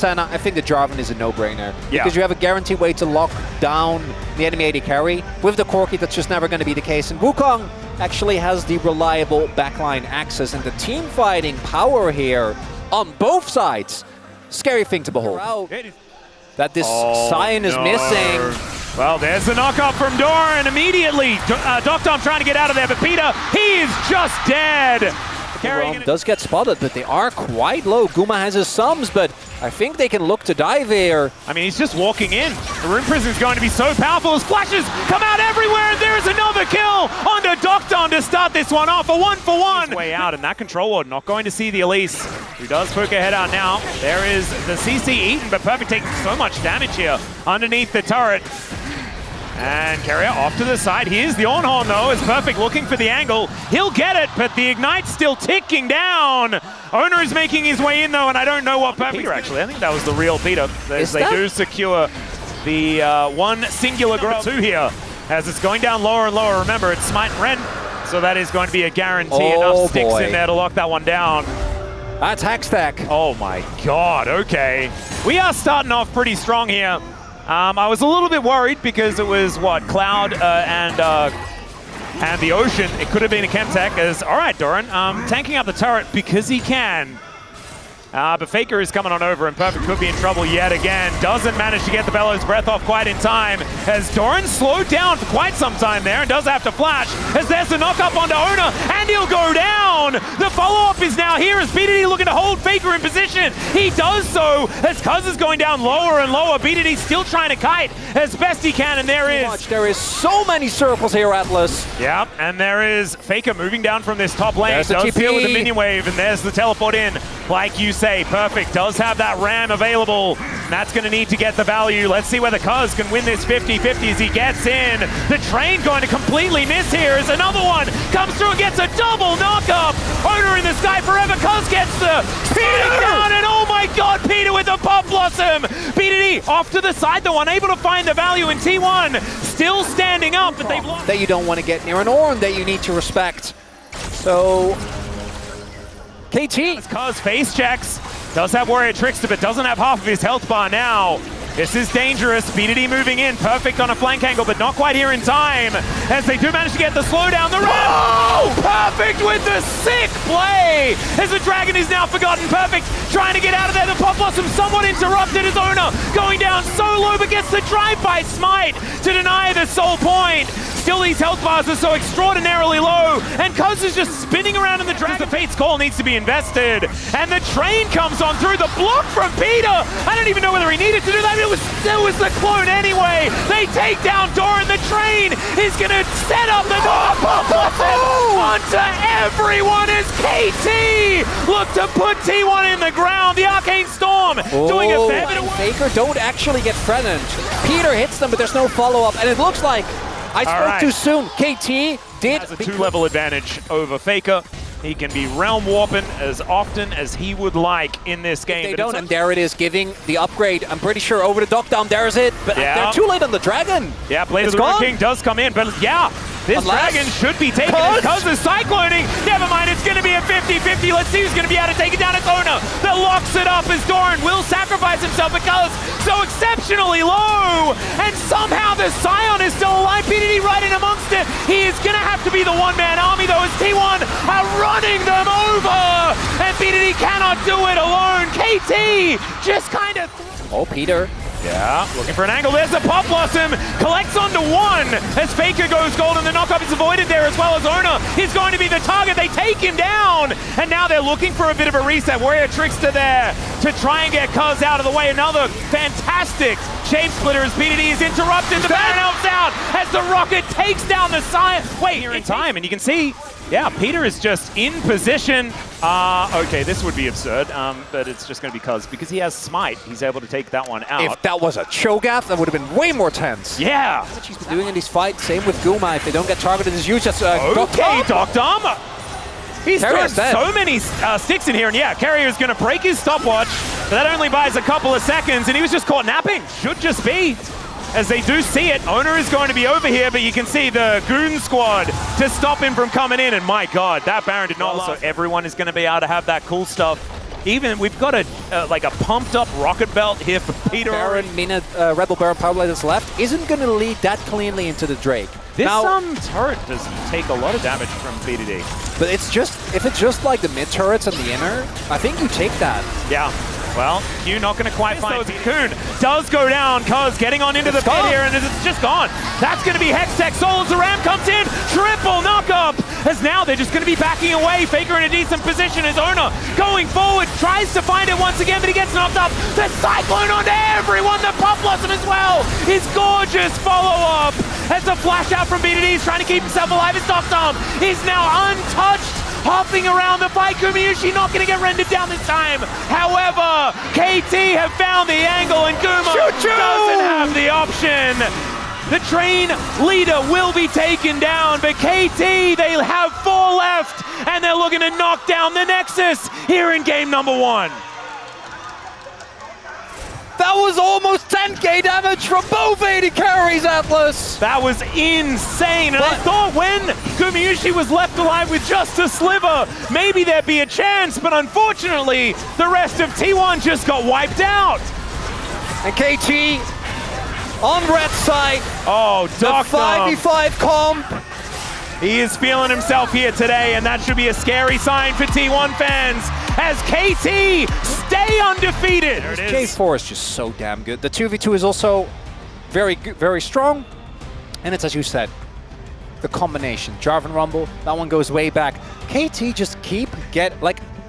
And I think the Jarvan is a no-brainer because you have a guaranteed way to lock down the enemy AD carry. With the Corki, that's just never going to be the case. And Wukong actually has the reliable backline access, and the team fighting power here on both sides. Scary thing to behold. That this Sion is missing. Well, there's the knock-up from Doran immediately. Doctom trying to get out of there, but Peter, he is just dead. Does get spotted, but they are quite low. Guma has his sums, but I think they can look to dive here. I mean, he's just walking in. The Rune Prison is going to be so powerful. His flashes come out everywhere, and there's another kill onto Doctom to start this one off. A 1-for-1. Way out, and that control ward not going to see the Elise, who does poke her head out now. There is the CC eaten, but Perfect taking so much damage here underneath the turret. And Carrier off to the side. Here's the on-horn though, is Perfect looking for the angle. He'll get it, but the Ignite's still ticking down. Owner is making his way in though, and I don't know what Perfect... Peter, actually. I think that was the real Peter. As they do secure the one singular grab 2 here. As it's going down lower and lower. Remember, it's Smite and Ren, so that is going to be a guarantee. Enough sticks in there to lock that one down. That's Hackstack. Oh my god, okay. We are starting off pretty strong here. I was a little bit worried because it was, what, Cloud and the Ocean. It could have been a Chemtech as, all right, Doran, tanking up the turret because he can. But Faker is coming on over, and Perfect could be in trouble yet again. Doesn't manage to get the Bellows Breath off quite in time, as Doran slowed down for quite some time there and does have to flash, as there's the knock-up onto Owner, and he'll go down! The follow-up is now here as BDD looking to hold Faker in position. He does so, as Kaz is going down lower and lower. BDD still trying to kite as best he can, and there is so many circles here, Atlas. Yeah, and there is Faker moving down from this top lane. Does deal with the minion wave, and there's the teleport in. Like you say, Perfect does have that ram available, and that's going to need to get the value. Let's see whether Kaz can win this 50-50 as he gets in. The train going to completely miss here as another one comes through and gets a double knock-up. Owner in the sky forever. Kaz gets the Peter down, and oh my god, Peter with the Pop Blossom. BDD off to the side, though, unable to find the value in T1. Still standing up, but they've lost. That you don't want to get near an Ornn that you need to respect. So... KT. Kaz face checks. Does have Warrior Trickster, but doesn't have half of his health bar now. This is dangerous. BDD moving in. Perfect on a flank angle, but not quite here in time. As they do manage to get the slowdown. The run! Perfect with the sick play! As the Dragon is now forgotten. Perfect trying to get out of there. The Pop Blossom somewhat interrupted his Owner. Going down so low, but gets the drive-by smite to deny the soul point. Still, these health bars are so extraordinarily low, and Kaz is just spinning around in the Dragon. The Fate's Call needs to be invested, and the train comes on through. The block from Peter! I don't even know whether he needed to do that. It was the clone anyway. They take down Doran. The train is going to set up the onto everyone as KT look to put T1 in the ground. The Arcane Storm doing a fair bit of work. Faker don't actually get threatened. Peter hits them, but there's no follow-up, and it looks like I spoke too soon. KT did has a 2-level advantage over Faker. He can be realm warping as often as he would like in this game. They don't, and there it is, giving the upgrade. I'm pretty sure over the Doctom, there's it, but they're too late on the Dragon. Yeah, Blade of the Rune King does come in, but yeah, this Dragon should be taken. Kaz is cycloning. Never mind, it's going to be a 50-50. Let's see who's going to be able to take it down. It's Owner that locks it up as Doran will sacrifice himself because so exceptionally low, and somehow the Sion is still alive. BDD right in amongst it. He is going to have to be the one-man army though, as T1 are running them over, and BDD cannot do it alone. KT just kind of... Oh, Peter. Yeah, looking for an angle. There's a Pop Blossom. Collects onto one as Faker goes gold, and the knockup is avoided there as well as Owner. He's going to be the target. They take him down, and now they're looking for a bit of a reset. Warrior Trickster there to try and get Kaz out of the way. Another fantastic Shape Splitter as BDD is interrupted. The Baron helps out as the Rocket takes down the Sion. Wait, here in time, and you can see, yeah, Peter is just in position. Okay, this would be absurd, but it's just going to be Kaz because he has Smite. He's able to take that one out. If that was a Cho'Gath, that would have been way more tense. Yeah. That's what she's been doing in these fights. Same with Guma. If they don't get targeted, it's huge. That's okay, Doctom. He's thrown so many sticks in here, and yeah, Carrier's going to break his stopwatch, but that only buys a couple of seconds, and he was just caught napping. Should just be. As they do see it, Owner is going to be over here, but you can see the Goon Squad to stop him from coming in, and my god, that Baron did not last. So everyone is going to be able to have that cool stuff even we've got a like a pumped up rocket belt here for Peter. Baron, Mina, Rebel Baron power play that's left isn't going to lead that cleanly into the Drake. This now, turret does take a lot of damage from BDD. But it's just, if it's just like the mid turrets and the inner, I think you take that. Yeah. Well, Q not going to quite find Cocoon. Does go down, Kaz getting on into the pit here, and it's just gone. That's going to be Hextech. Soul as the Ram comes in. Triple knock-up. As now they're just going to be backing away. Faker in a decent position as Owner going forward. Tries to find it once again, but he gets knocked up. The Cyclone onto everyone. The Pop Blossom as well. His gorgeous follow-up. As the flash out from BDD, he's trying to keep himself alive. His Doctom is now untouched. Hopping around the fight, Gumayusi not going to get rendered down this time. However, KT have found the angle and Guma doesn't have the option. The train leader will be taken down, but KT, they have 4 left, and they're looking to knock down the Nexus here in game number 1. That was almost 10k damage from both AD carries, Atlas! That was insane, and I thought when Gumayusi was left alive with just a sliver, maybe there'd be a chance, but unfortunately, the rest of T1 just got wiped out. And KT on red side. Oh, Doctor. 5v5 comp. He is feeling himself here today, and that should be a scary sign for T1 fans as KT stay undefeated. There it is. J4 is just so damn good. The 2v2 is also very good, very strong, and it's as you said, the combination. Jarvan Rumble, that one goes way back. KT just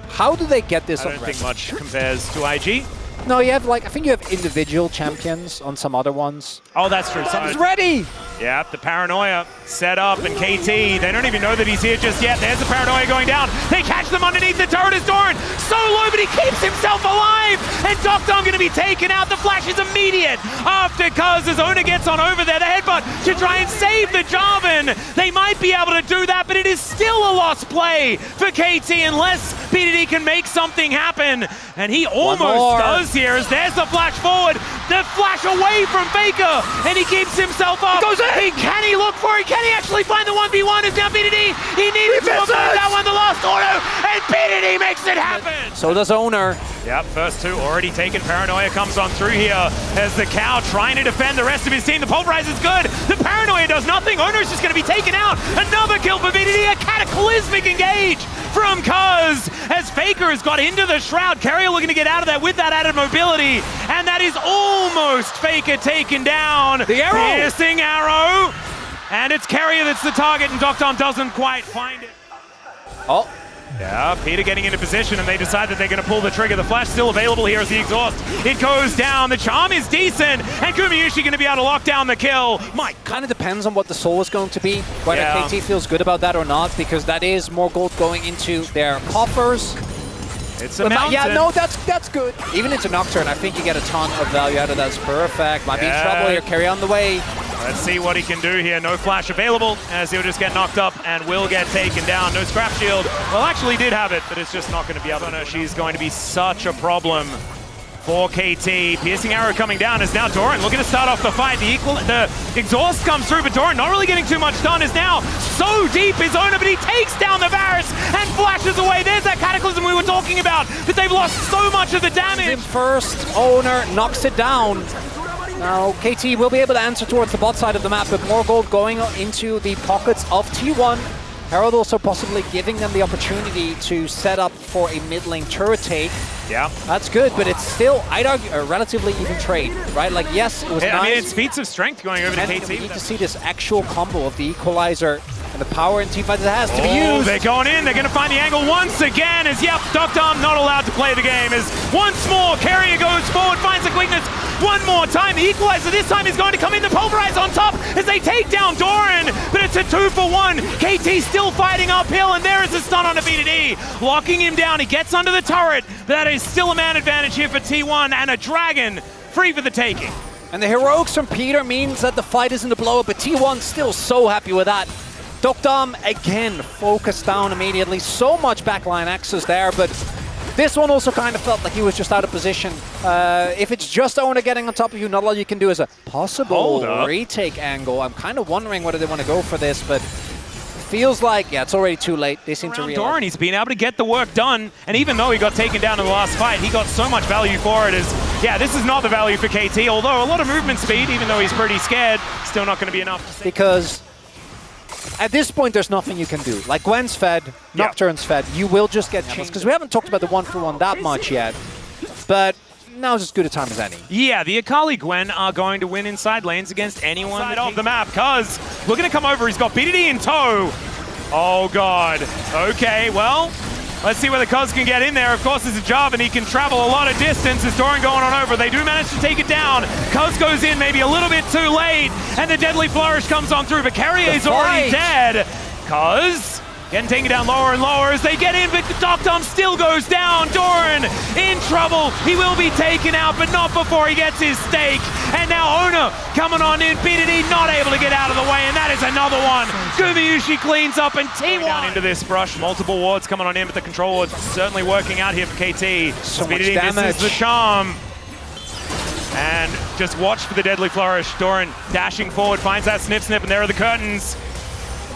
how do they get this? I don't think much compares to IG. No, you have I think you have individual champions on some other ones. Oh, that's true. He's ready! Yeah, the Paranoia set up, and KT, they don't even know that he's here just yet. There's the Paranoia going down. They catch them underneath the turret as Doran. So low, but he keeps himself alive. And Doctom going to be taken out. The flash is immediate after Kaz's owner gets on over there. The headbutt to try and save the Jarvan. They might be able to do that, but it is still a lost play for KT unless BDD can make something happen. And he almost does here as there's the flash forward. The flash away from Faker, and he keeps himself up. Goes in. Can he look for it? Can he actually find the 1v1? Is now BDD. He needs to avoid that one, the last auto, and BDD makes it happen. So does Owner. Yep, first 2 already taken. Paranoia comes on through here as the Cow trying to defend the rest of his team. The Pulverize is good. The Paranoia does nothing. Owner's just going to be taken out. Another kill for BDD. A cataclysmic engage from Kaz as Faker has got into the Shroud. Carrier looking to get out of there with that added mobility, and that is almost Faker taken down. The arrow! Piercing arrow, and it's Carrier that's the target, and Doctom doesn't quite find it. Oh. Yeah, Peter getting into position, and they decide that they're going to pull the trigger. The flash still available here as the exhaust. It goes down. The charm is decent, and Gumayusi going to be able to lock down the kill. Kind of depends on what the soul is going to be, whether KT feels good about that or not, because that is more gold going into their coffers. It's a mountain. Yeah, no, that's good. Even into Nocturne, I think you get a ton of value out of that. That's perfect. Might be in trouble here. Carry on the way. Let's see what he can do here. No flash available as he'll just get knocked up and will get taken down. No scrap shield. Well, actually did have it, but it's just not going to be able to. She's going to be such a problem for KT. Piercing arrow coming down is now Doran looking to start off the fight. The exhaust comes through, but Doran not really getting too much done. Is now so deep his owner, but he takes down the Varus and flashes away. There's that Cataclysm we were talking about, but they've lost so much of the damage. Him first, Owner knocks it down. Now KT will be able to answer towards the bot side of the map, but more gold going into the pockets of T1. Herald also possibly giving them the opportunity to set up for a mid-lane turret take. Yeah. That's good, but it's still, I'd argue, a relatively even trade, right? Like, yes, it was nice. I mean, it's feats of strength going over to KT. We need to see this actual combo of the Equalizer and the power and teamfight that has to be used. They're going in. They're going to find the angle once again as, yep, Doctom not allowed to play the game as once more, Carrier goes forward, finds the quickness one more time. The Equalizer this time is going to come in. The Pulverize on top as they take down Doran, but it's a 2-for-1. KT still fighting uphill, and there is a stun on the BDD. Locking him down. He gets under the turret, but that is still a man advantage here for T1, and a Dragon free for the taking. And the heroics from Peter means that the fight isn't a blow-up, but T1's still so happy with that. Doctom, again, focused down immediately. So much backline access there, but this one also kind of felt like he was just out of position. If it's just Owner getting on top of you, not all you can do is a possible retake angle. I'm kind of wondering whether they want to go for this, but feels like, yeah, it's already too late. They seem to realize. Doran, he's been able to get the work done, and even though he got taken down in the last fight, he got so much value for it. Yeah, this is not the value for KT, although a lot of movement speed, even though he's pretty scared, still not going to be enough. Because at this point, there's nothing you can do. Like Gwen's fed, Nocturne's fed, you will just get chased. Because we haven't talked about the 1-for-1 that much yet, but now's as good a time as any. Yeah, the Akali Gwen are going to win inside lanes against anyone off the map. Cuz looking to come over, he's got BDD in tow. Oh god. Okay, well, let's see whether Cuz can get in there. Of course, it's a job, and he can travel a lot of distance. Is Doran going on over? They do manage to take it down. Cuz goes in maybe a little bit too late, and the Deadly Flourish comes on through, but Carrier's already dead. Cuz getting taken down lower and lower as they get in, but Doctum still goes down. Doran in trouble. He will be taken out, but not before he gets his stake. And now Ona coming on in. BDD not able to get out of the way, and that is another one. Gumayusi cleans up, and T1 down into this brush. Multiple wards coming on in, but the control ward's certainly working out here for KT. So BDD much damage. misses the charm. And just watch for the Deadly Flourish. Doran dashing forward, finds that snip, and there are the curtains.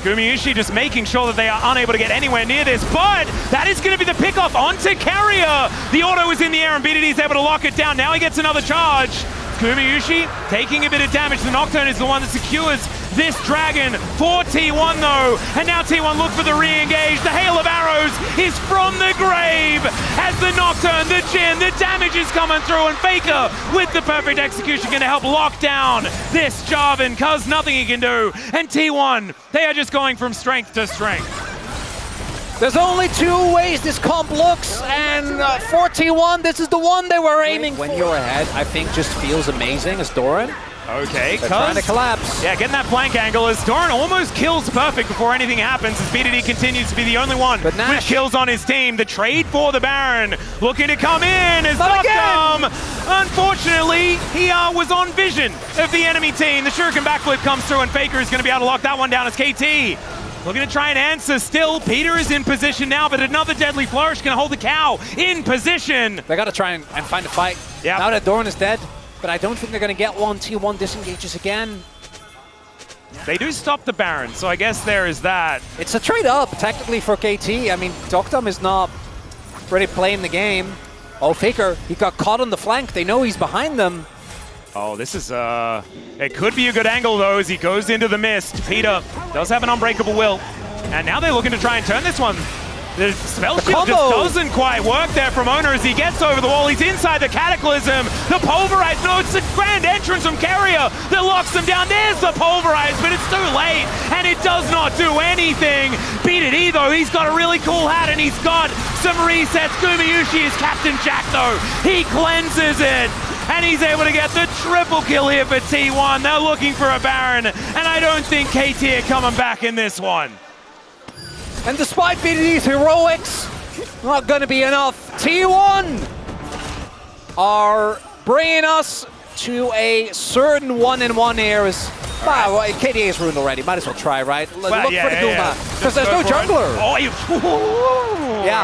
Gumayusi just making sure that they are unable to get anywhere near this, but that is going to be the pickoff onto Carrier. The auto is in the air, and BDD is able to lock it down. Now he gets another charge. Gumayusi taking a bit of damage. The Nocturne is the one that secures this Dragon for T1 though, and now T1 look for the re-engage. The hail of arrows is from the grave as the Nocturne, the Jhin, the damage is coming through, and Faker with the perfect execution going to help lock down this Jarvan, cuz nothing he can do. And T1, they are just going from strength to strength. There's only two ways this comp looks, and for T1, this is the one they were aiming for. When you're ahead, I think just feels amazing as Doran. Okay, they're trying to collapse. Yeah, getting that flank angle as Doran almost kills Perfect before anything happens, as BDD continues to be the only one with kills on his team. The trade for the Baron looking to come in as Doctum. Unfortunately, he was on vision of the enemy team. The Shuriken backflip comes through, and Faker is going to be able to lock that one down as KT. Looking to try and answer still. Peter is in position now, but another Deadly Flourish can hold the cow in position. They got to try and find a fight. Yep. Now that Doran is dead, but I don't think they're going to get one. T1 disengages again. They do stop the Baron, so I guess there is that. It's a trade up, technically, for KT. I mean, Doctum is not really playing the game. Oh, Faker, he got caught on the flank. They know he's behind them. Oh, this is, it could be a good angle, though, as he goes into the mist. Peter does have an unbreakable will, and now they're looking to try and turn this one. The spell shield just doesn't quite work there from Ona as he gets over the wall. He's inside the Cataclysm. The Pulverize, no, it's a grand entrance from Carrier that locks him down. There's the Pulverize, but it's too late, and it does not do anything. BDD, though, he's got a really cool hat, and he's got some resets. Gumayusi is Captain Jack, though. He cleanses it. And he's able to get the triple kill here for T1. They're looking for a Baron, and I don't think KT are coming back in this one. And despite BDD's heroics, not going to be enough. T1 are bringing us to a certain 1-in-1 here. Wow, well, KDA is ruined already. Might as well try, right? Look for the Guma, because there's no jungler.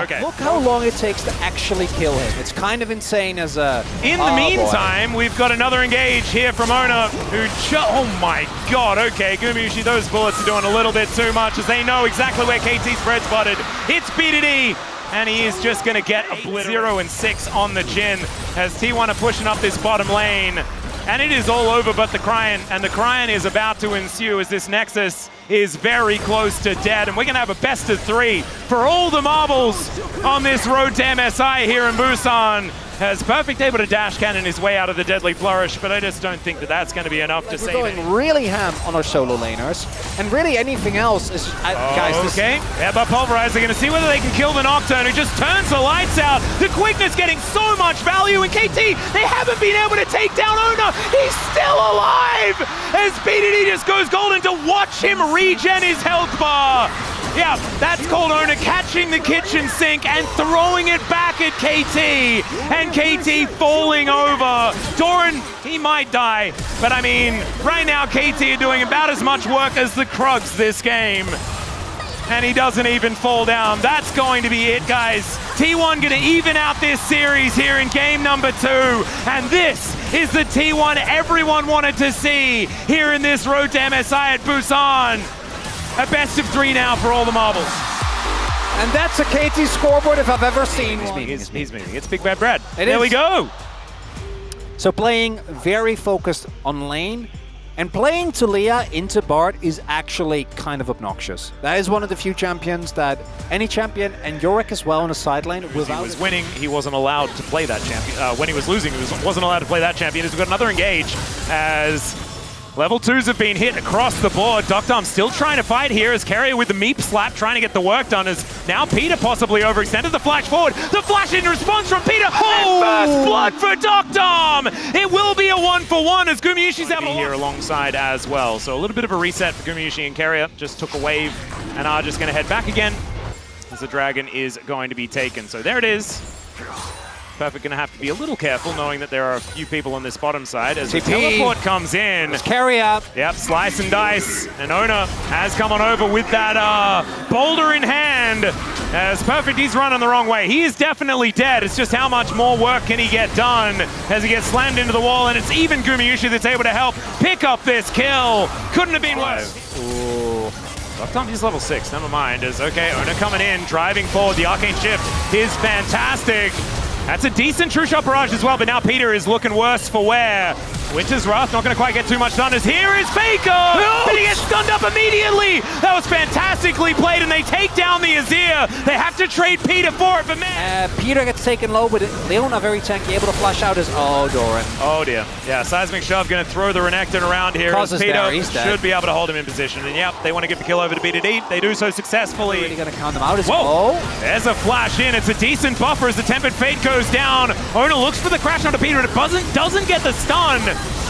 Okay. Look how long it takes to actually kill him. It's kind of insane as a... In the meantime, we've got another engage here from Ona, who oh my god, okay, Gumayusi, those bullets are doing a little bit too much, as they know exactly where KT's bread's buttered. It's BDD, and he is just going to get a 0-6 on the Jhin, as T1 are pushing up this bottom lane. And it is all over but the Cryon, and the Cryon is about to ensue as this Nexus is very close to dead, and we're going to have a best of 3 for all the marbles on this road to MSI here in Busan. Has Perfect able to dash cannon his way out of the Deadly Flourish, but I just don't think that that's going to be enough to save it. We're going really ham on our solo laners, and really anything else is... guys, okay, yeah, but Pulverize, they're going to see whether they can kill the Nocturne, who just turns the lights out. The quickness getting so much value, and KT, they haven't been able to take down Ona. He's still alive, as BDD just goes golden to watch him regen his health bar. Yeah, that's called Ona catching the kitchen sink and throwing it back at KT. And KT falling over. Doran, he might die. But I mean, right now KT are doing about as much work as the Krugs this game. And he doesn't even fall down. That's going to be it, guys. T1 gonna even out this series here in game number 2. And this is the T1 everyone wanted to see here in this road to MSI at Busan. a best of 3 now for all the marbles. And that's a KT scoreboard if I've ever seen one. He's moving. It's Big Bad Brad. There we go. So playing very focused on lane and playing Talia into Bard is actually kind of obnoxious. That is one of the few champions that any champion, and Yorick as well on the side lane, without... He was winning, he wasn't allowed to play that champion. When he was losing, he wasn't allowed to play that champion. He's got another engage as level 2s have been hit across the board. Doctom still trying to fight here as Carrier with the meep slap trying to get the work done as now Peter possibly overextended the flash forward. The flash in response from Peter. Oh! And first blood for Doctom! It will be a 1-for-1 as Gumayusi's able to here alongside as well. So a little bit of a reset for Gumayusi and Carrier. Just took a wave and are just going to head back again as the dragon is going to be taken. So there it is. Perfect going to have to be a little careful knowing that there are a few people on this bottom side as the teleport comes in. Carrier. Yep, slice and dice. And Ona has come on over with that boulder in hand as Perfect, he's running the wrong way. He is definitely dead. It's just how much more work can he get done as he gets slammed into the wall, and it's even Gumayusi that's able to help pick up this kill. Couldn't have been worse. Ooh. He's level 6, never mind. As okay, Ona coming in, driving forward. The Arcane Shift is fantastic. That's a decent True Shot Barrage as well, but now Peter is looking worse for wear. Winter's Wrath not going to quite get too much done as here is Faker! But he gets stunned up immediately! That was fantastically played, and they take down the Azir. They have to trade Peter for it, but man... Peter gets taken low, but Leona very tanky, able to flash out his... Oh, Doran. Oh dear. Yeah, Seismic Shove going to throw the Renekton around here as Peter should be able to hold him in position. And yep, they want to get the kill over to BDD. They do so successfully. Really going to count them out as well. There's a flash in. It's a decent buffer as the Tempered Fate goes down. Ona looks for the crash onto Peter, but doesn't get the stun.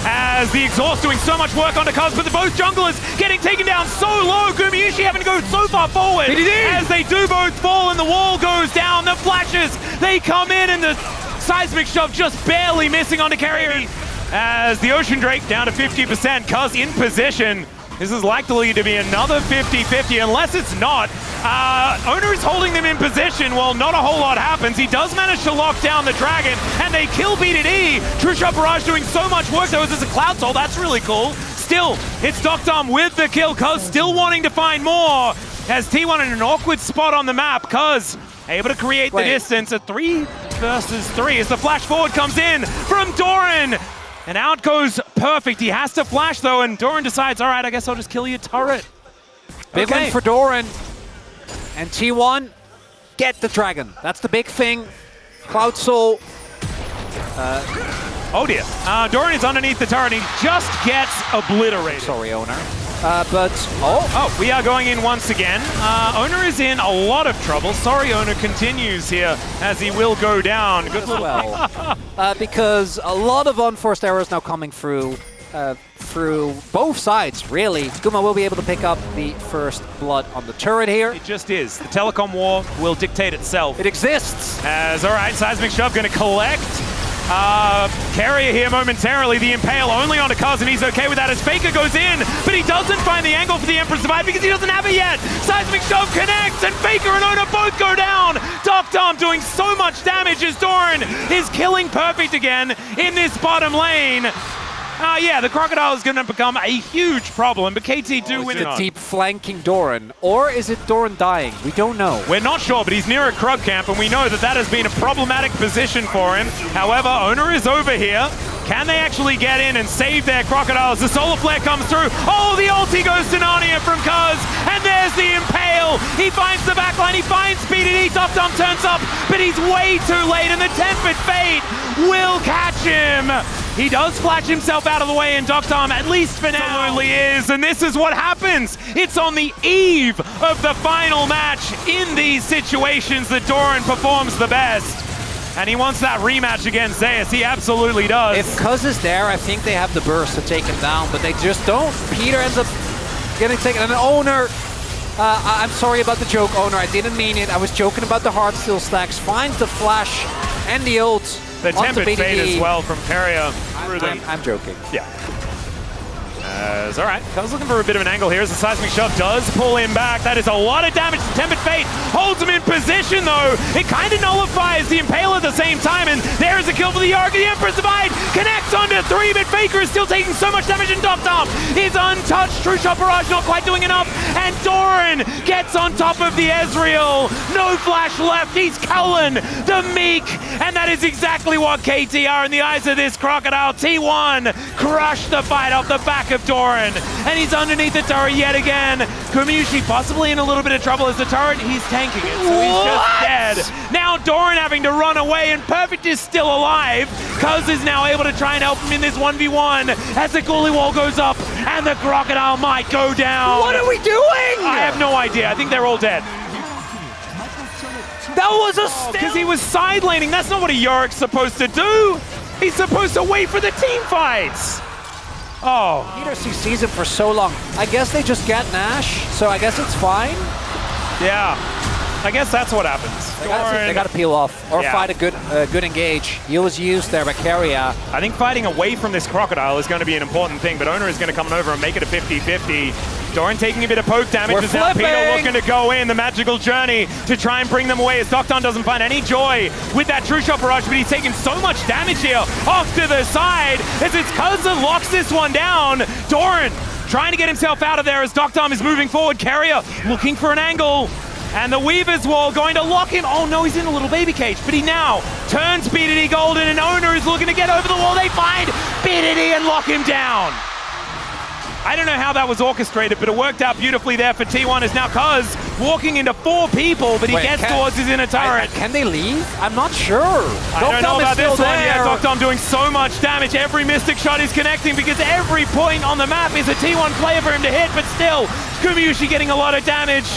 As the exhaust doing so much work onto Kaz, but both junglers getting taken down so low. Gumayusi having to go so far forward. As they do both fall and the wall goes down. The flashes, they come in and the Seismic Shove just barely missing onto Carrier. As the Ocean Drake down to 50%. Kaz in position. This is likely to be another 50-50 unless it's not. Ona is holding them in position while not a whole lot happens. He does manage to lock down the dragon and they kill BDD. True Shot Barrage doing so much work though as it's a Cloud Soul. That's really cool. Still, it's Doctom with the kill. Kuz still wanting to find more. Has T1 in an awkward spot on the map. Kuz able to create the distance. A 3 versus 3 as the flash forward comes in from Doran. And out goes Perfect. He has to flash though, and Doran decides, all right, I guess I'll just kill your turret. Big win for Doran. And T1, get the dragon. That's the big thing. Cloud Soul. Oh dear. Doran is underneath the turret. He just gets obliterated. Sorry, owner. We are going in once again. Owner is in a lot of trouble. Sorry, Owner continues here as he will go down. Good little because a lot of unforced errors now coming through both sides, really. Guma will be able to pick up the first blood on the turret here. It just is. The telecom war will dictate itself. It exists. As, all right, Seismic Shove going to collect. Carrier here momentarily, the Impale only onto Kaz, and he's okay with that as Faker goes in, but he doesn't find the angle for the Emperor to survive because he doesn't have it yet. Seismic Shove connects, and Faker and Ona both go down. Doctom doing so much damage as Doran is killing Perfect again in this bottom lane. The Crocodile is going to become a huge problem, but KT do win it. Is it deep flanking Doran, or is it Doran dying? We don't know. We're not sure, but he's near a Krug camp, and we know that that has been a problematic position for him. However, Owner is over here. Can they actually get in and save their Crocodiles? The Solar Flare comes through. Oh, the ulti goes to Narnia from Kuz, and there's the Impale. He finds the backline, he finds BDD. Doctom turns up, but he's way too late, and the Tempered Fate will catch him. He does flash himself out of the way, and Doctom, at least for now, absolutely is. And this is what happens. It's on the eve of the final match in these situations that Doran performs the best. And he wants that rematch against Zeus. He absolutely does. If Kuz is there, I think they have the burst to take him down, but they just don't. Peter ends up getting taken. And Owner, I'm sorry about the joke, Owner. I didn't mean it. I was joking about the Heartsteel stacks. Finds the flash and the ult. The Tempered Fate as well from Carrier. I'm joking. Yeah. All right, Kuz looking for a bit of an angle here as the Seismic Shove does pull him back. That is a lot of damage. The Tempered Fate holds him in position though. It kind of nullifies the Impale at the same time, and there is a kill for the Yorick. The Emperor survived, connects onto into 3, but Faker is still taking so much damage, and Doctom is untouched. True Shot Barrage not quite doing enough, and Doran gets on top of the Ezreal. No flash left, he's Cullen, the meek, and that is exactly what KT are in the eyes of this Crocodile. T1 crushed the fight off the back of Doran, and he's underneath the turret yet again. Kumiushi possibly in a little bit of trouble as the turret, he's tanking it, so he's just dead. Now Doran having to run away, and Perfect is still alive. Kuz is now able to try and help him in this 1v1 as the goalie wall goes up, and the Crocodile might go down. What are we doing? I have no idea. I think they're all dead. That was a steal! Because he was side laning. That's not what a Yorick's supposed to do. He's supposed to wait for the team fights. Oh. Peter CC's him for so long. I guess they just get Nash, so I guess it's fine. Yeah. I guess that's what happens. They gotta peel off or fight a good engage. He was used there by Keria. I think fighting away from this Crocodile is going to be an important thing, but Owner is going to come over and make it a 50-50. Doran taking a bit of poke damage as now Peter looking to go in the magical journey to try and bring them away as Docton doesn't find any joy with that True Shot Barrage, but he's taking so much damage here off to the side as it's Kaza locks this one down. Doran trying to get himself out of there as Docton is moving forward. Keria looking for an angle. And the Weaver's Wall going to lock him. Oh no, he's in a little baby cage, but he now turns BDD Golden, and Owner is looking to get over the wall. They find BDD and lock him down. I don't know how that was orchestrated, but it worked out beautifully there for T1 as now Kuz walking into 4 people, but he gets towards his inner turret. Can they leave? I'm not sure. I don't know about this one. Yeah, Doctom doing so much damage. Every Mystic Shot is connecting because every point on the map is a T1 player for him to hit, but still, Kumiushi getting a lot of damage.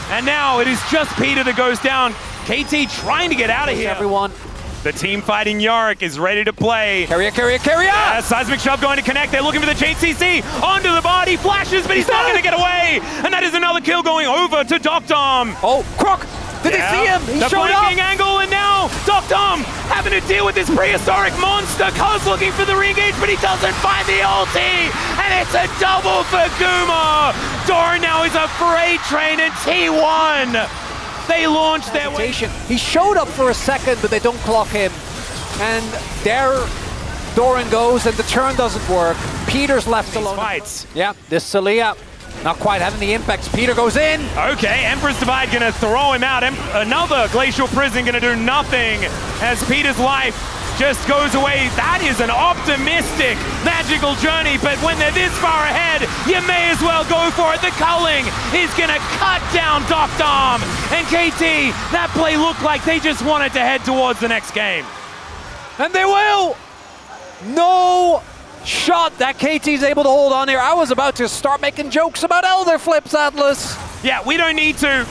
And now it is just Peter that goes down. KT trying to get out of here. Everyone. The team fighting Yorick is ready to play. Keria! Seismic Shove going to connect. They're looking for the JCC. Onto the body. Flashes, but he's not going to get away. And that is another kill going over to Doctom. Oh, Croc! Did they see him? He showed up! The flanking angle, and now Doctom having to deal with this prehistoric monster. Kuz looking for the re-engage, but he doesn't find the ulti. And it's a double for Guma. Doran now is a freight train, and T1. They launched their way. He showed up for a second, but they don't clock him. And there Doran goes, and the turn doesn't work. Peter's left alone. Fights. Yeah, this Celia not quite having the impacts. Peter goes in. Okay, Emperor's Divide gonna throw him out. Another Glacial Prison gonna do nothing as Peter's life just goes away. That is an optimistic, magical journey, but when they're this far ahead, you may as well go for it. The culling is gonna cut down Doctom, and KT, that play looked like they just wanted to head towards the next game. And they will! No shot that KT's able to hold on here. I was about to start making jokes about Elder Flips, Atlas. Yeah, we don't need to,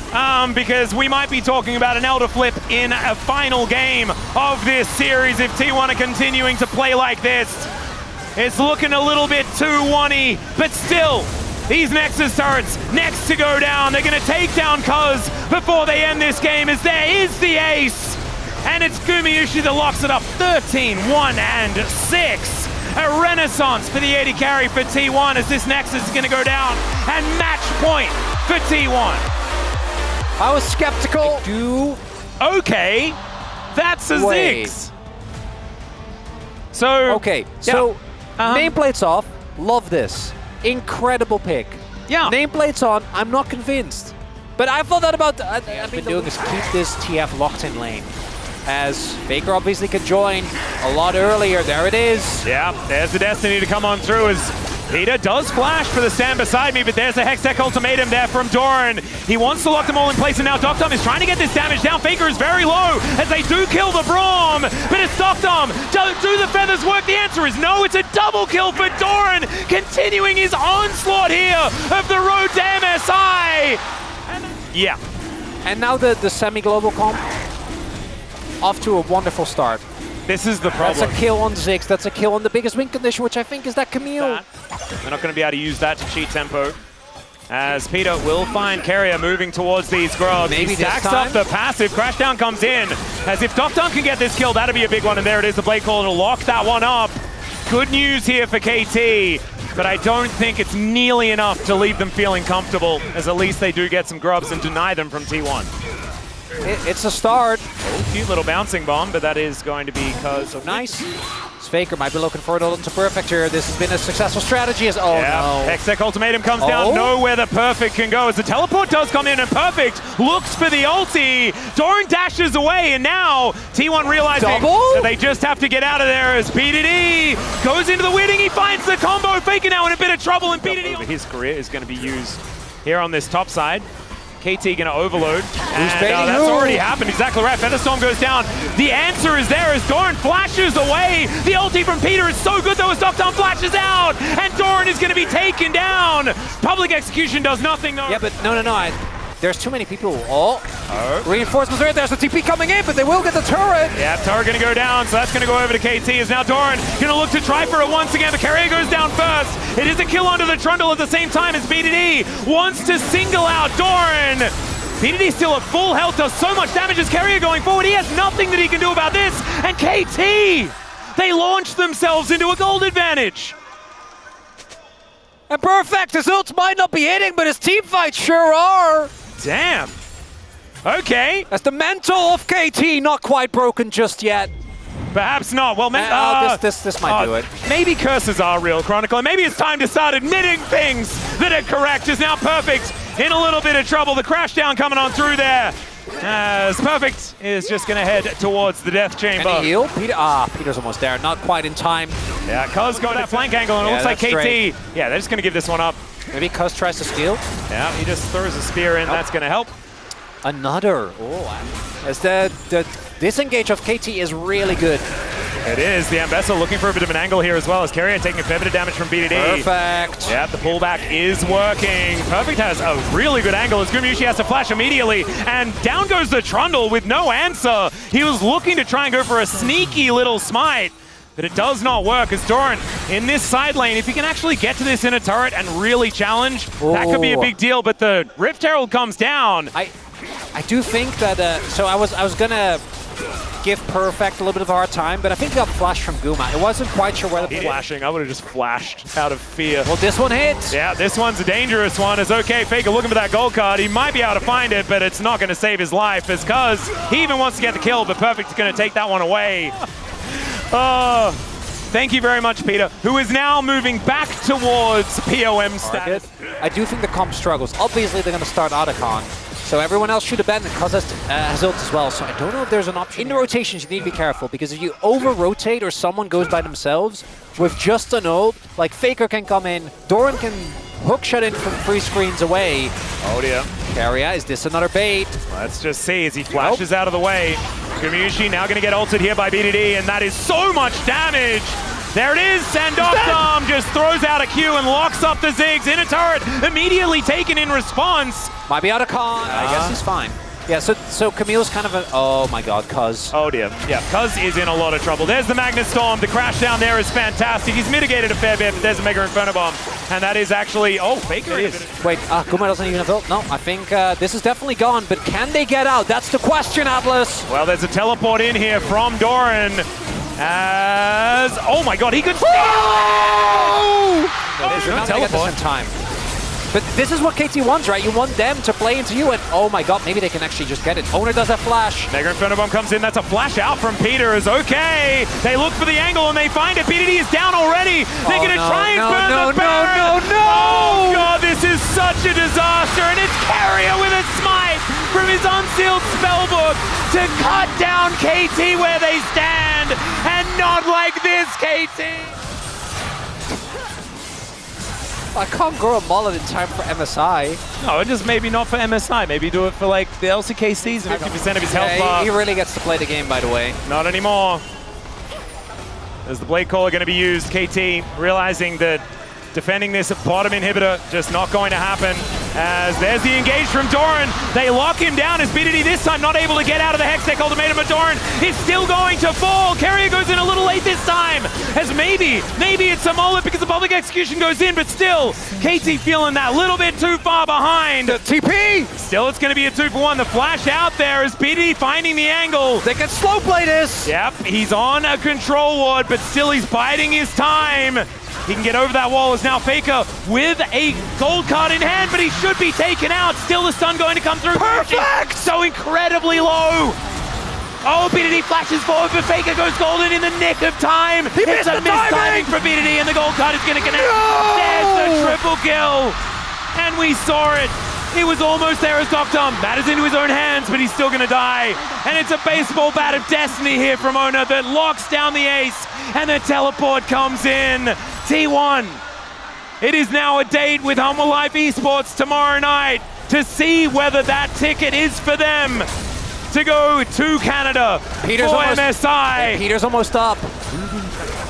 because we might be talking about an Elder Flip in a final game of this series if T1 are continuing to play like this. It's looking a little bit too one-y, but still, these Nexus turrets next to go down. They're going to take down Kuz before they end this game, as there is the ace. And it's Kumiushi that locks it up 13, 1, and 6. A renaissance for the 80 carry for T1 as this Nexus is going to go down, and match point for T1. I was skeptical. Okay, that's a Ziggs. So okay, so nameplates off. Love this. Incredible pick. Yeah. Nameplates on. I'm not convinced, but I thought that about. I've been doing is keep this TF locked in lane. As Faker obviously could join a lot earlier. There it is. Yeah, there's the Destiny to come on through as Peter does flash for the stand beside me, but there's the Hextech ultimatum there from Doran. He wants to lock them all in place, and now Doctom is trying to get this damage down. Faker is very low as they do kill the Braum, but it's Doctom. Do the feathers work? The answer is no. It's a double kill for Doran, continuing his onslaught here of the road to MSI. Yeah. And now the semi-global comp. Off to a wonderful start. This is the problem. That's a kill on Ziggs. That's a kill on the biggest win condition, which I think is that Camille. They're not going to be able to use that to cheat tempo. As Peter will find Keria moving towards these grubs. Maybe he stacks up the passive. Crashdown comes in. As if Doctom can get this kill, that'll be a big one. And there it is, the Blade Call to lock that one up. Good news here for KT. But I don't think it's nearly enough to leave them feeling comfortable, as at least they do get some grubs and deny them from T1. It's a start. Oh, cute little bouncing bomb, but that is going to be because of nice Faker might be looking for it onto Perfect here. This has been a successful strategy. No. Hextech Ultimatum comes down. Nowhere the Perfect can go as the teleport does come in and Perfect looks for the ulti. Doran dashes away and now T1 realizing that they just have to get out of there as BDD goes into the winning. He finds the combo. Faker now in a bit of trouble and BDD. His career is going to be used here on this top side. KT going to overload. And, that's already happened. Exactly right. Featherstorm goes down. The answer is there as Doran flashes away. The ulti from Peter is so good though as Knockdown flashes out. And Doran is going to be taken down. Public execution does nothing though. Yeah, but no. There's too many people. Reinforcements right there. There's the TP coming in, but they will get the turret. Yeah, turret going to go down, so that's going to go over to KT. Is now Doran going to look to try for it once again. The carrier goes down first. It is a kill onto the Trundle at the same time as BDD wants to single out Doran. BDD still at full health, does so much damage as carrier going forward. He has nothing that he can do about this. And KT, they launch themselves into a gold advantage. And Perfect, his ults might not be hitting, but his team fights sure are. Damn. Okay. That's the mental of KT, not quite broken just yet. Perhaps not. Well, this might do it. Maybe curses are real, Chronicle. Maybe it's time to start admitting things that are correct. Is now Perfect in a little bit of trouble. The crash down coming on through there. As Perfect is just going to head towards the death chamber. Can he heal? Peter's almost there. Not quite in time. Yeah, Cuz got that flank angle, and it looks like KT. Straight. Yeah, they're just going to give this one up. Maybe Cuz tries to steal. Yeah, he just throws a spear in. That's going to help. Another. As the disengage of KT is really good. It is. The Ambessa looking for a bit of an angle here as well as Carrier taking a fair bit of damage from BDD. Perfect. Yeah, the pullback is working. Perfect has a really good angle as Gumushi has to flash immediately. And down goes the Trundle with no answer. He was looking to try and go for a sneaky little smite. But it does not work as Doran in this side lane, if he can actually get to this inner turret and really challenge, that could be a big deal. But the Rift Herald comes down. I do think that, so I was gonna give Perfect a little bit of a hard time, but I think he got flashed from Guma. I wasn't quite sure whether flashing. I would have just flashed out of fear. Well, this one hits. Yeah, this one's a dangerous one. It's okay. Faker looking for that gold card. He might be able to find it, but it's not going to save his life. It's because he even wants to get the kill, but Perfect's going to take that one away. Oh, thank you very much, Peter, who is now moving back towards POM status. I do think the comp struggles. Obviously, they're going to start Otacon. So everyone else should have been, because has ult as well. So I don't know if there's an option. In the rotations, you need to be careful, because if you over-rotate or someone goes by themselves with just an ult, like Faker can come in, Doran can hook shot in from 3 screens away. Oh dear. Carrier, is this another bait? Let's just see as he flashes out of the way. Gumushi now going to get ulted here by BDD, and that is so much damage. There it is, Sandokdom just throws out a Q and locks up the Ziggs in a turret, immediately taken in response. Might be Otacon. I guess he's fine. Yeah, so Camille's kind of a... Oh my god, Cuz. Oh dear. Yeah, Cuz is in a lot of trouble. There's the Magnet Storm. The crash down there is fantastic. He's mitigated a fair bit, but there's a Mega Inferno Bomb. And that is actually... Oh, Faker is. Wait, Guma doesn't even have ult. No, I think this is definitely gone, but can they get out? That's the question, Atlas. Well, there's a teleport in here from Doran. As... Oh my god, he could... Oh! No, there's no teleport in time. But this is what KT wants, right? You want them to play into you, and oh my god, maybe they can actually just get it. Owner does a flash. Mega Inferno Bomb comes in, that's a flash out from Peter, is okay. They look for the angle and they find it. BDD is down already. They're gonna try and burn the Baron. Oh god, this is such a disaster, and it's Carrier with a smite from his unsealed spellbook to cut down KT where they stand, and not like this, KT. I can't grow a mullet in time for MSI. No, just maybe not for MSI. Maybe do it for like the LCK season. 50% of his health bar. He really gets to play the game, by the way. Not anymore. As the Blade Caller going to be used, KT realizing that defending this bottom inhibitor just not going to happen. As there's the engage from Doran. They lock him down as BDD this time not able to get out of the Hextech Ultimatum, but Doran is still going to fall. Carrier goes in a little late this time. As maybe it's a mullet because the public execution goes in, but still, KT feeling that little bit too far behind. The TP! Still, it's going to be a 2-for-1. The flash out there is BDD finding the angle. They can slow play this. Yep, he's on a control ward, but still he's biding his time. He can get over that wall as now Faker with a gold card in hand, but he should be taken out. Still the stun going to come through. Perfect! So incredibly low. Oh, BDD flashes forward, but Faker goes golden in the nick of time. It's a missed timing for BDD, and the gold card is going to connect. No! There's the triple kill, and we saw it. It was almost there as Doctom matters into his own hands, but he's still going to die. And it's a baseball bat of destiny here from Owner that locks down the ace, and the teleport comes in. T1. It is now a date with Humble Life Esports tomorrow night to see whether that ticket is for them to go to Canada for MSI. Peter's almost up.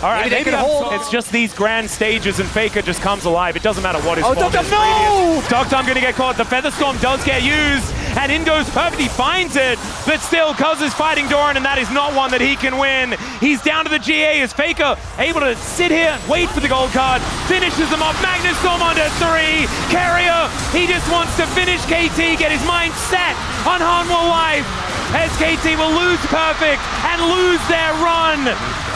All right, maybe it's just these grand stages and Faker just comes alive. It doesn't matter what his form is. No! Doctom going to get caught. The Featherstorm does get used, and in goes Perfect. He finds it, but still, Kuz is fighting Doran, and that is not one that he can win. He's down to the GA as Faker able to sit here, wait for the gold card, finishes him off. Magnus Storm onto 3. Carrier, he just wants to finish KT, get his mind set on Humble Life, as KT will lose Perfect and lose their run.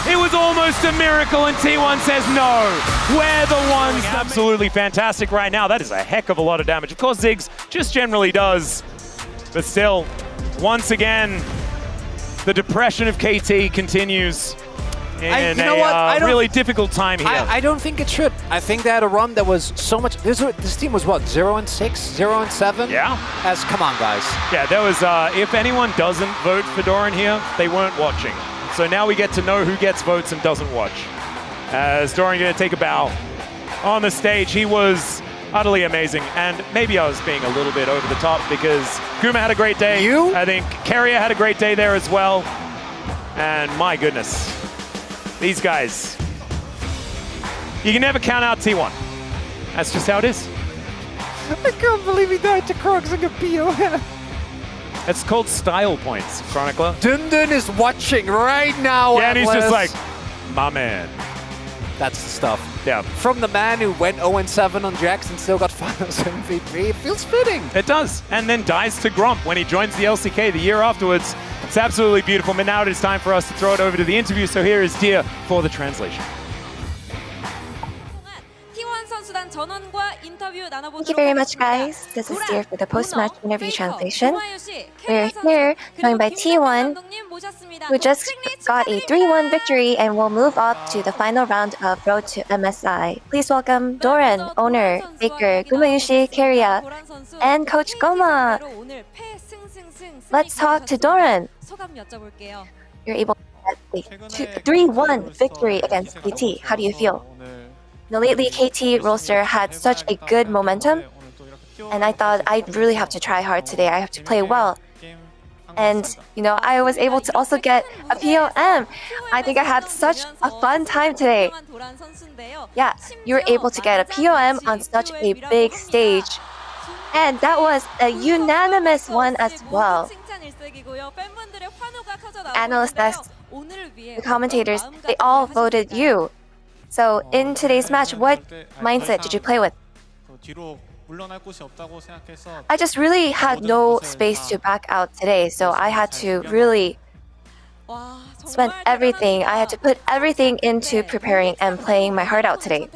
It was almost a miracle, and T1 says no. We're the ones. Absolutely fantastic right now. That is a heck of a lot of damage. Of course, Ziggs just generally does. But still, once again, the depression of KT continues in a really difficult time here. I don't think it should. I think they had a run that was so much. This team was what, 0-6, 0-7? Yeah. Come on, guys. Yeah, there was, if anyone doesn't vote for Doran here, they weren't watching. So now we get to know who gets votes and doesn't watch. As Doran going to take a bow on the stage. He was utterly amazing. And maybe I was being a little bit over the top because Kuma had a great day. I think Carrier had a great day there as well. And my goodness, these guys, you can never count out T1. That's just how it is. I can't believe he died to Krogs and a POM. It's called style points, Chronicler. Dundun is watching right now. Yeah, and he's just like, my man. That's the stuff. Yeah. From the man who went 0-7 on Jax and still got finals MVP, it feels fitting. It does. And then dies to Gromp when he joins the LCK the year afterwards. It's absolutely beautiful. But now it is time for us to throw it over to the interview. So here is Dia for the translation. Thank you very much, guys. This is Dear for the post-match interview translation. We're here joined by T1, who just got a 3-1 victory and will move up to the final round of Road to MSI. Please welcome Doran, Owner, Baker, Gumayushi, Keria, and Coach Goma. Let's talk to Doran. You're able to get a 3-1 victory against KT. How do you feel? Now, lately, KT Rolster had such a good momentum, and I thought I'd really have to try hard today. I have to play well. And, you know, I was able to also get a POM. I think I had such a fun time today. Yeah, you were able to get a POM on such a big stage. And that was a unanimous one as well. Analysts, the commentators, they all voted you. So in today's match, what mindset did you play with? I just really had no space to back out today, so I had to really spend everything. I had to put everything into preparing and playing my heart out today.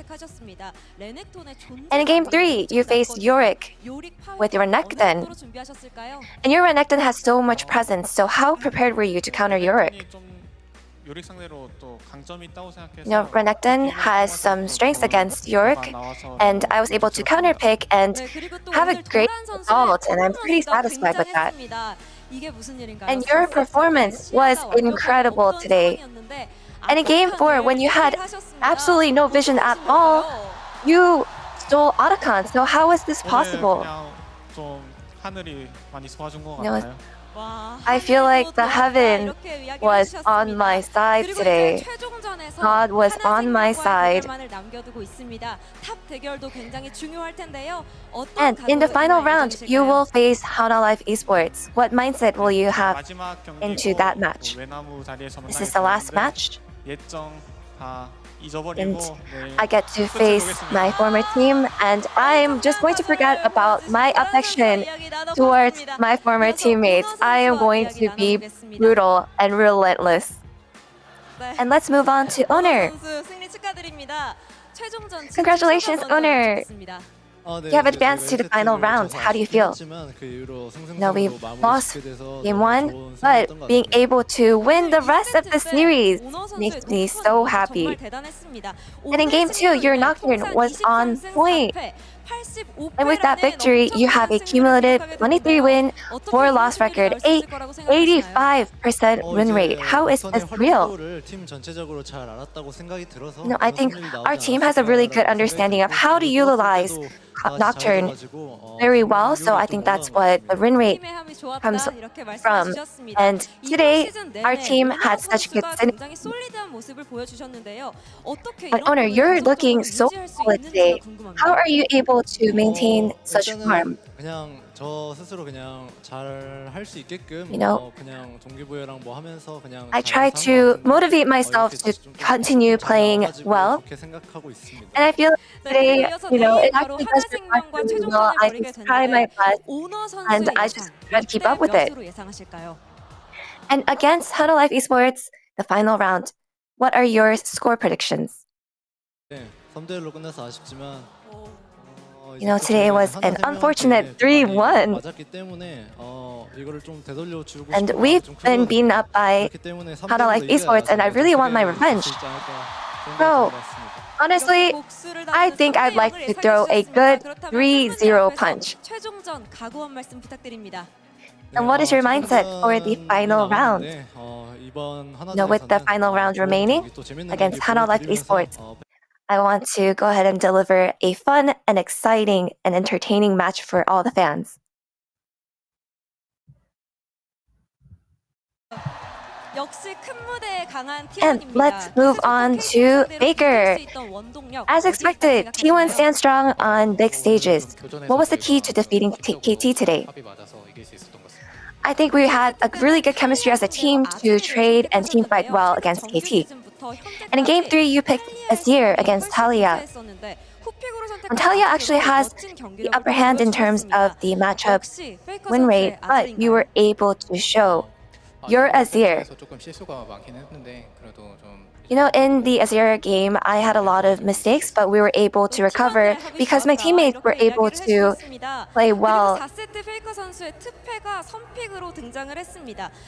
And in Game 3, you faced Yorick with your Renekton. And your Renekton has so much presence, so how prepared were you to counter Yorick? You know, Renekton has some strengths against Yorick, and I was able to counterpick and have a great result, and I'm pretty satisfied with that. And your performance was incredible today. And in Game 4, when you had absolutely no vision at all, you stole Otacon. So how is this possible? You know, I feel like the heaven was on my side today. God was on my side. And in the final round, you will face Humble Life Esports. What mindset will you have into that match? This is the last match. And I get to face my former team, and I'm just going to forget about my affection towards my former teammates. I am going to be brutal and relentless. And let's move on to Owner. Congratulations, Owner. You have advanced to the final round. How do you feel? No, we lost game 1, but being able to win the rest of the series makes me so happy. And in game 2, your Nocturne was on point. And with that victory, you have a cumulative 23 win, 4 loss record, 85% win rate. How is this real? No, I think our team has a really good understanding of how to utilize Nocturne very well, so I think that's what the win rate comes from. And today, our team had such good synergy. But Owner, you're looking so solid today. How are you able to maintain such form? I try to motivate myself to continue playing well. And I feel today, it actually does reflect really well. I just try my best and I just try to keep up with it. And against Huddle Life Esports, the final round, what are your score predictions? Today was an unfortunate 3-1. And we've been beaten up by Huddle Life Esports, and I really want my revenge. So, honestly, I think I'd like to throw a good 3-0 punch. And what is your mindset for the final round? With the final round remaining against Huddle Life Esports, I want to go ahead and deliver a fun and exciting and entertaining match for all the fans. And let's move on to Baker. As expected, T1 stands strong on big stages. What was the key to defeating KT today? I think we had a really good chemistry as a team to trade and team fight well against KT. And in game 3, you picked Azir against Talia. And Talia actually has the upper hand in terms of the matchup win rate, but you were able to show your Azir. In the Azir game, I had a lot of mistakes, but we were able to recover because my teammates were able to play well.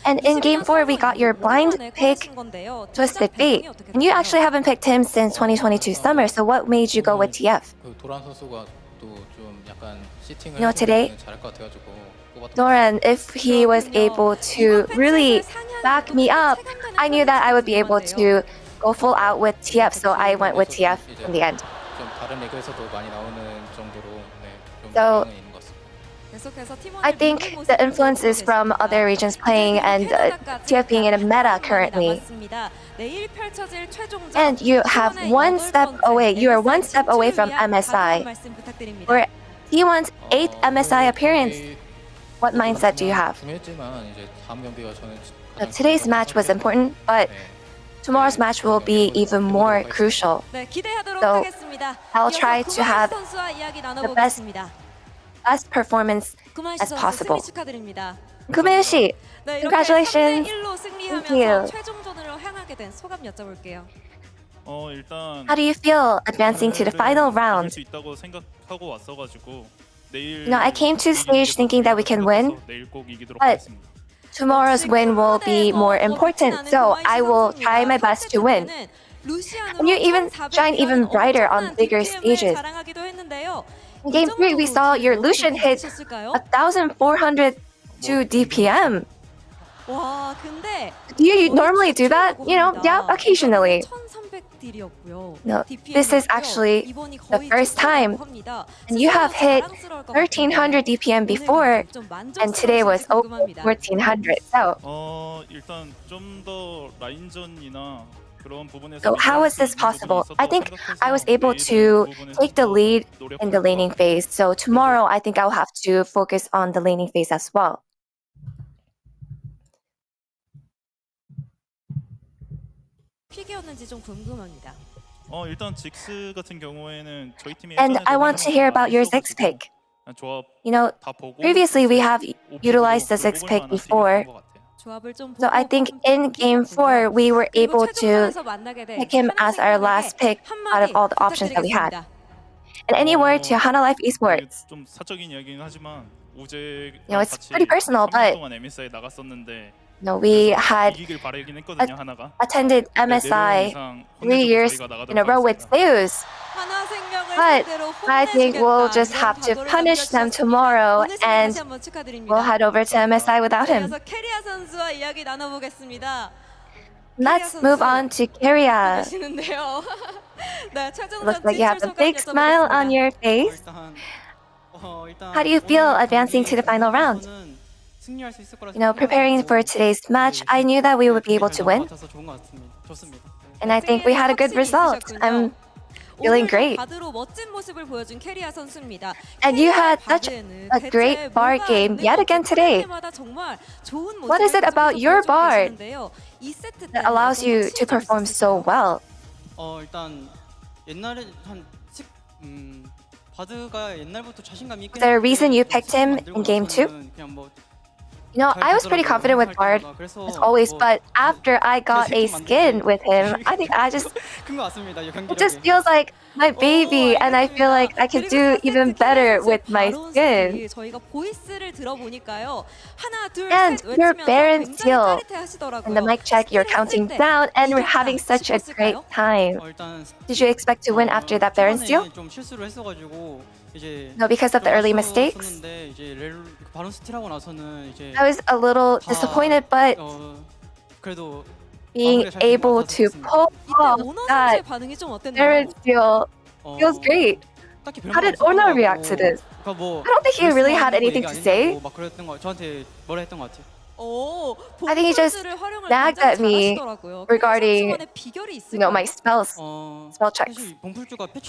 And in game 4, we got your blind pick, Twisted Fate. And you actually haven't picked him since 2022 summer, so what made you go with TF? Today, Noran, if he was able to really back me up, I knew that I would be able to go full out with TF, so I went with TF in the end. So I think the influence is from other regions playing and TF being in a meta currently. And you have one step away. You are one step away from MSI. For T1's 8th MSI appearance, what mindset do you have? Today's match was important, but tomorrow's match will be even more crucial. So I'll try to have the best performance as possible. 구매유씨, congratulations! Thank you. How do you feel advancing to the final round? I came to the stage thinking that we can win, but tomorrow's win will be more important, so I will try my best to win. And you even shine even brighter on bigger stages. In game 3, we saw your Lucian hit 1,402 DPM. Do you normally do that? Yeah, occasionally. No, this is actually the first time. And you have hit 1,300 DPM before, and today was over 1,400. So how is this possible? I think I was able to take the lead in the laning phase. So tomorrow, I think I'll have to focus on the laning phase as well. And I want to hear about your Ziggs pick. Previously we have utilized the Ziggs pick before. So I think in game 4 we were able to pick him as our last pick out of all the options that we had. And any word to Hana Life Esports? 좀 사적인 이야기는 하지만 우재 It's pretty personal, 3년 but 동안 MSI 나갔었는데 we had 이기길 바라긴 했거든요, 하나가. attended MSI 3 years in a row with Zeus. But I think we'll just have to punish them tomorrow and we'll head over to MSI without him. Let's move on to Keria. Looks like you have a big smile on your face. How do you feel advancing to the final round? Preparing for today's match, I knew that we would be able to win. And I think we had a good result. I'm feeling great. And you had such a great bar game yet again today. What is it about your bar that allows you to perform so well? Is there a reason you picked him in game 2? I was pretty confident with Bard, as always, but after I got a skin with him, I think it just feels like my baby, and I feel like I can do even better with my skin. And your Baron Seal. In the mic check, you're counting down, and we're having such a great time. Did you expect to win after that Baron Seal? No, because of the early mistakes. I was a little disappointed, but being able to pull off that Baron Seal feels great. How did Ono react to this? I don't think he really had anything to say. I think he just nagged at me regarding, my spell checks.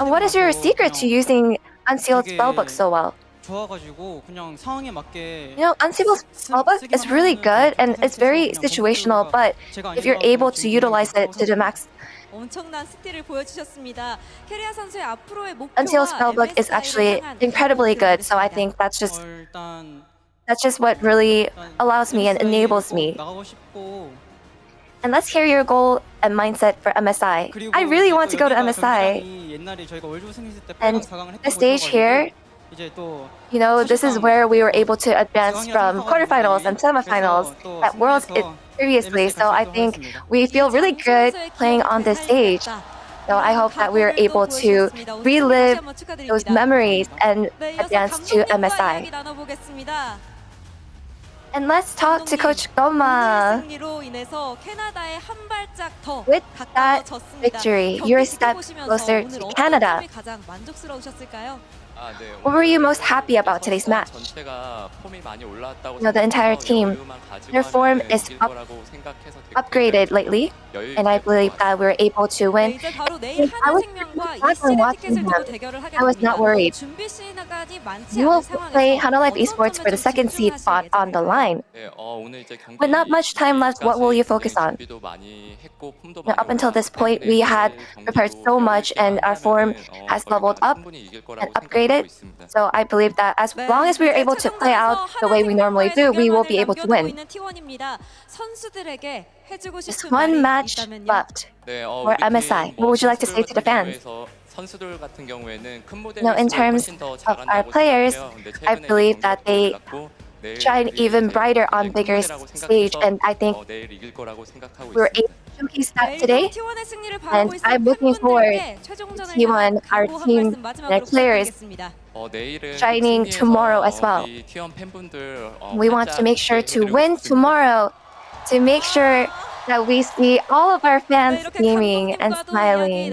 And what is your secret to using Unsealed Spellbook so well? Unsealed Spellbook is really good and it's very situational, but if you're able to utilize it to the max, Unsealed Spellbook is actually incredibly good, so I think that's just what really allows me and enables me. And let's hear your goal and mindset for MSI. I really want to go to MSI. And the stage here, this is where we were able to advance from quarterfinals and semifinals at Worlds previously. So I think we feel really good playing on this stage. So I hope that we are able to relive those memories and advance to MSI. And let's talk to Coach Goma. With that victory, you're a step closer to Canada. What were you most happy about today's match? The entire team, their form is upgraded lately, and I believe that we were able to win. I was struggling watching them. I was not worried. You will play Hana Life Esports for the second seed spot on the line. With not much time left, what will you focus on? Up until this point, we had prepared so much, and our form has leveled up and upgraded. So I believe that as long as we are able to play out the way we normally do, we will be able to win. Just one match left for MSI. What would you like to say to the fans? In terms of our players, I believe that they shine even brighter on bigger stage, and I think we were able to showcase that today. And I'm looking forward to T1, our team, and our players shining tomorrow as well. We want to make sure to win tomorrow, to make sure that we see all of our fans beaming and smiling.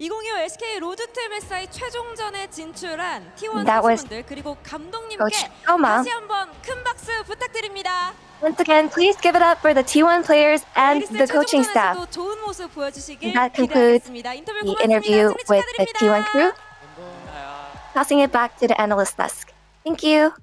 2025 LCK 로드트 MSI 최종전에 진출한 That was T1 선수분들 그리고 감독님께 Coach Goma. 다시 한번 큰 박수 부탁드립니다. Once again, please give it up for the T1 players and the coaching staff. 좋은 모습 보여주시길 That concludes 기대하겠습니다. 인터뷰 the 고맙습니다. interview 승리 with the T1 축하드립니다. crew. Tossing it back to the analyst desk. Thank you.